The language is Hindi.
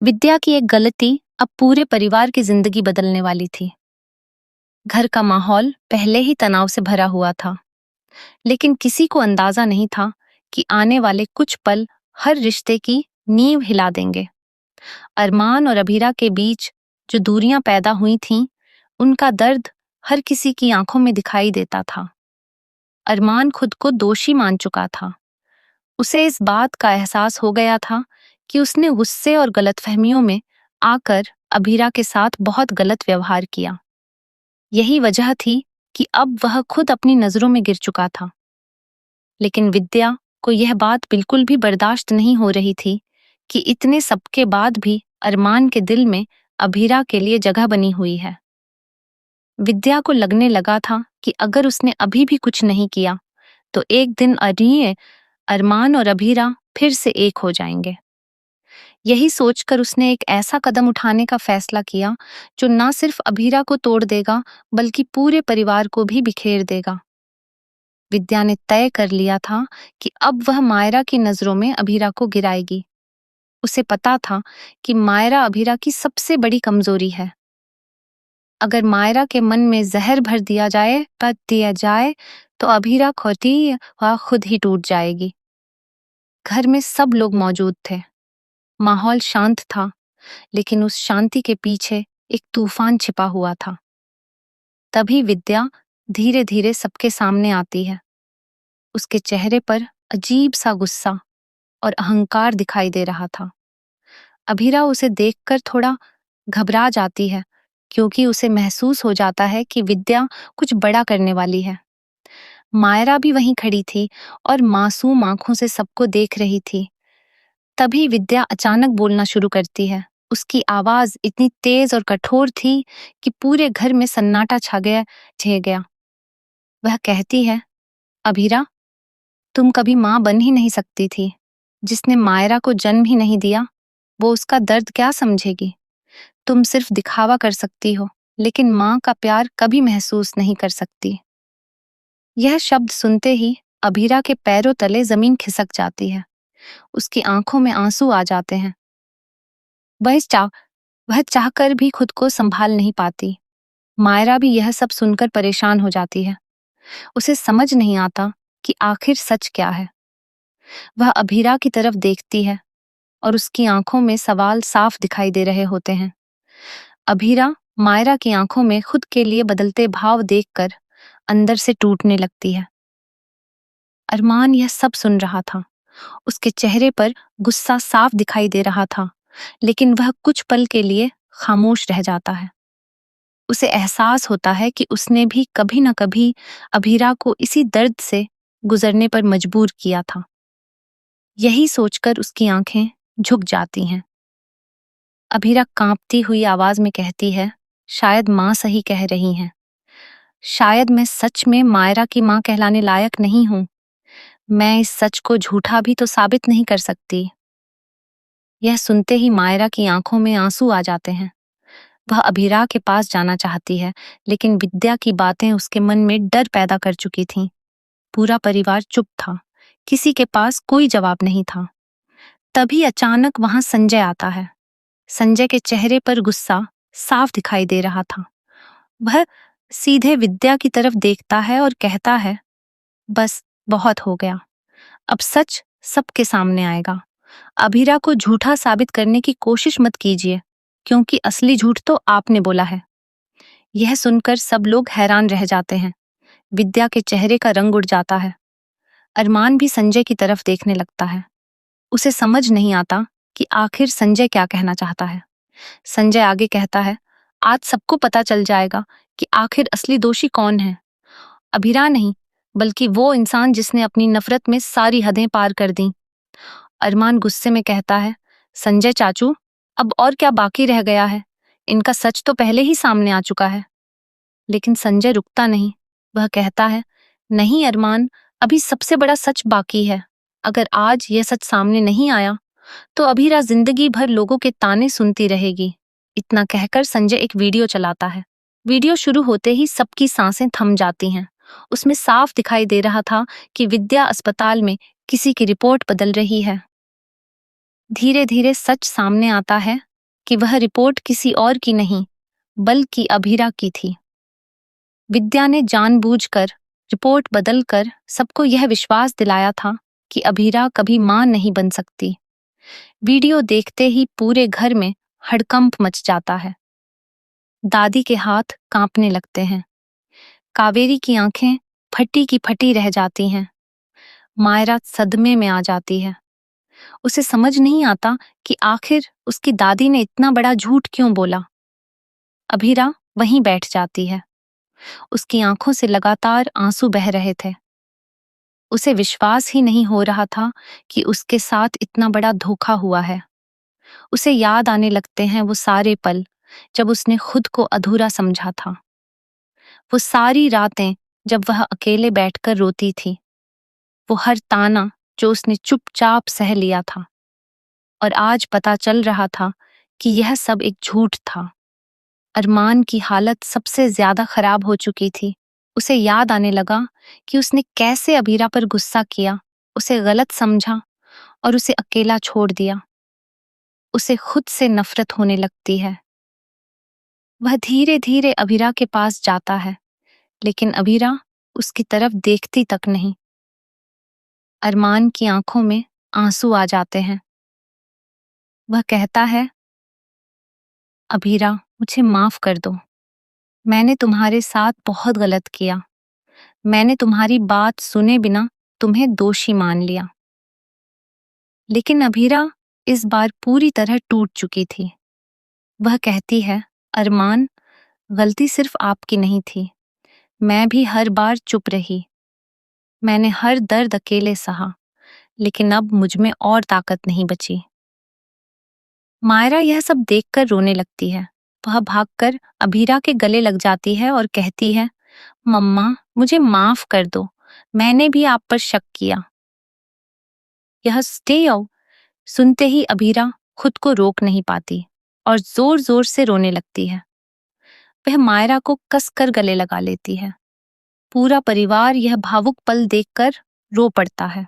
विद्या की एक गलती अब पूरे परिवार की जिंदगी बदलने वाली थी। घर का माहौल पहले ही तनाव से भरा हुआ था, लेकिन किसी को अंदाजा नहीं था कि आने वाले कुछ पल हर रिश्ते की नींव हिला देंगे। अरमान और अभीरा के बीच जो दूरियां पैदा हुई थीं, उनका दर्द हर किसी की आंखों में दिखाई देता था। अरमान खुद को दोषी मान चुका था। उसे इस बात का एहसास हो गया था कि उसने गुस्से और गलतफहमियों में आकर अभीरा के साथ बहुत गलत व्यवहार किया। यही वजह थी कि अब वह खुद अपनी नजरों में गिर चुका था। लेकिन विद्या को यह बात बिल्कुल भी बर्दाश्त नहीं हो रही थी कि इतने सबके बाद भी अरमान के दिल में अभीरा के लिए जगह बनी हुई है। विद्या को लगने लगा था कि अगर उसने अभी भी कुछ नहीं किया तो एक दिन अरमान और अभीरा फिर से एक हो जाएंगे। यही सोचकर उसने एक ऐसा कदम उठाने का फैसला किया जो न सिर्फ अभीरा को तोड़ देगा बल्कि पूरे परिवार को भी बिखेर देगा। विद्या ने तय कर लिया था कि अब वह मायरा की नजरों में अभीरा को गिराएगी। उसे पता था कि मायरा अभीरा की सबसे बड़ी कमजोरी है। अगर मायरा के मन में जहर भर दिया जाए तो अभीरा खुद ही टूट जाएगी। घर में सब लोग मौजूद थे। माहौल शांत था, लेकिन उस शांति के पीछे एक तूफान छिपा हुआ था। तभी विद्या धीरे धीरे सबके सामने आती है। उसके चेहरे पर अजीब सा गुस्सा और अहंकार दिखाई दे रहा था। अभीरा उसे देखकर थोड़ा घबरा जाती है, क्योंकि उसे महसूस हो जाता है कि विद्या कुछ बड़ा करने वाली है। मायरा भी वहीं खड़ी थी और मासूम आंखों से सबको देख रही थी। तभी विद्या अचानक बोलना शुरू करती है। उसकी आवाज इतनी तेज और कठोर थी कि पूरे घर में सन्नाटा छा गया। वह कहती है, अभीरा, तुम कभी माँ बन ही नहीं सकती थी। जिसने मायरा को जन्म ही नहीं दिया, वो उसका दर्द क्या समझेगी। तुम सिर्फ दिखावा कर सकती हो, लेकिन माँ का प्यार कभी महसूस नहीं कर सकती। यह शब्द सुनते ही अभीरा के पैरों तले जमीन खिसक जाती है। उसकी आंखों में आंसू आ जाते हैं। वह चाहकर भी खुद को संभाल नहीं पाती। मायरा भी यह सब सुनकर परेशान हो जाती है। उसे समझ नहीं आता कि आखिर सच क्या है। वह अभीरा की तरफ देखती है और उसकी आंखों में सवाल साफ दिखाई दे रहे होते हैं। अभीरा मायरा की आंखों में खुद के लिए बदलते भाव देखकर अंदर से टूटने लगती है। अरमान यह सब सुन रहा था। उसके चेहरे पर गुस्सा साफ दिखाई दे रहा था, लेकिन वह कुछ पल के लिए खामोश रह जाता है। उसे एहसास होता है कि उसने भी कभी न कभी अभीरा को इसी दर्द से गुजरने पर मजबूर किया था। यही सोचकर उसकी आंखें झुक जाती हैं। अभीरा कांपती हुई आवाज में कहती है, शायद माँ सही कह रही हैं। शायद मैं सच में मायरा की माँ कहलाने लायक नहीं हूं। मैं इस सच को झूठा भी तो साबित नहीं कर सकती। यह सुनते ही मायरा की आंखों में आंसू आ जाते हैं। वह अभीरा के पास जाना चाहती है, लेकिन विद्या की बातें उसके मन में डर पैदा कर चुकी थीं। पूरा परिवार चुप था। किसी के पास कोई जवाब नहीं था। तभी अचानक वहां संजय आता है। संजय के चेहरे पर गुस्सा साफ दिखाई दे रहा था। वह सीधे विद्या की तरफ देखता है और कहता है, बस बहुत हो गया। अब सच सबके सामने आएगा। अभीरा को झूठा साबित करने की कोशिश मत कीजिए, क्योंकि असली झूठ तो आपने बोला है। यह सुनकर सब लोग हैरान रह जाते हैं। विद्या के चेहरे का रंग उड़ जाता है। अरमान भी संजय की तरफ देखने लगता है। उसे समझ नहीं आता कि आखिर संजय क्या कहना चाहता है। संजय आगे कहता है, आज सबको पता चल जाएगा कि आखिर असली दोषी कौन है। अभीरा नहीं, बल्कि वो इंसान जिसने अपनी नफरत में सारी हदें पार कर दी। अरमान गुस्से में कहता है, संजय चाचू, अब और क्या बाकी रह गया है। इनका सच तो पहले ही सामने आ चुका है। लेकिन संजय रुकता नहीं। वह कहता है, नहीं अरमान, अभी सबसे बड़ा सच बाकी है। अगर आज यह सच सामने नहीं आया तो अभीरा जिंदगी भर लोगों के ताने सुनती रहेगी। इतना कहकर संजय एक वीडियो चलाता है। वीडियो शुरू होते ही सबकी सांसें थम जाती हैं। उसमें साफ दिखाई दे रहा था कि विद्या अस्पताल में किसी की रिपोर्ट बदल रही है। धीरे धीरे सच सामने आता है कि वह रिपोर्ट किसी और की नहीं, बल्कि अभीरा की थी। विद्या ने जानबूझकर रिपोर्ट बदलकर सबको यह विश्वास दिलाया था कि अभीरा कभी मां नहीं बन सकती। वीडियो देखते ही पूरे घर में हड़कंप मच जाता है। दादी के हाथ कांपने लगते हैं। कावेरी की आंखें फटी की फटी रह जाती हैं। मायरा सदमे में आ जाती है। उसे समझ नहीं आता कि आखिर उसकी दादी ने इतना बड़ा झूठ क्यों बोला। अभीरा वहीं बैठ जाती है। उसकी आंखों से लगातार आंसू बह रहे थे। उसे विश्वास ही नहीं हो रहा था कि उसके साथ इतना बड़ा धोखा हुआ है। उसे याद आने लगते हैं वो सारे पल जब उसने खुद को अधूरा समझा था। वो सारी रातें जब वह अकेले बैठकर रोती थी। वो हर ताना जो उसने चुपचाप सह लिया था। और आज पता चल रहा था कि यह सब एक झूठ था। अरमान की हालत सबसे ज्यादा खराब हो चुकी थी। उसे याद आने लगा कि उसने कैसे अभीरा पर गुस्सा किया, उसे गलत समझा और उसे अकेला छोड़ दिया। उसे खुद से नफरत होने लगती है। वह धीरे धीरे अभीरा के पास जाता है, लेकिन अभीरा उसकी तरफ देखती तक नहीं। अरमान की आंखों में आंसू आ जाते हैं। वह कहता है, अभीरा मुझे माफ कर दो। मैंने तुम्हारे साथ बहुत गलत किया। मैंने तुम्हारी बात सुने बिना तुम्हें दोषी मान लिया। लेकिन अभीरा इस बार पूरी तरह टूट चुकी थी। वह कहती है, अरमान, गलती सिर्फ आपकी नहीं थी। मैं भी हर बार चुप रही। मैंने हर दर्द अकेले सहा, लेकिन अब मुझमें और ताकत नहीं बची। मायरा यह सब देखकर रोने लगती है। वह भागकर अभीरा के गले लग जाती है और कहती है, मम्मा, मुझे माफ कर दो। मैंने भी आप पर शक किया। यह स्टे आओ सुनते ही अभीरा खुद को रोक नहीं पाती और जोर जोर से रोने लगती है। वह मायरा को कसकर गले लगा लेती है। पूरा परिवार यह भावुक पल देखकर रो पड़ता है।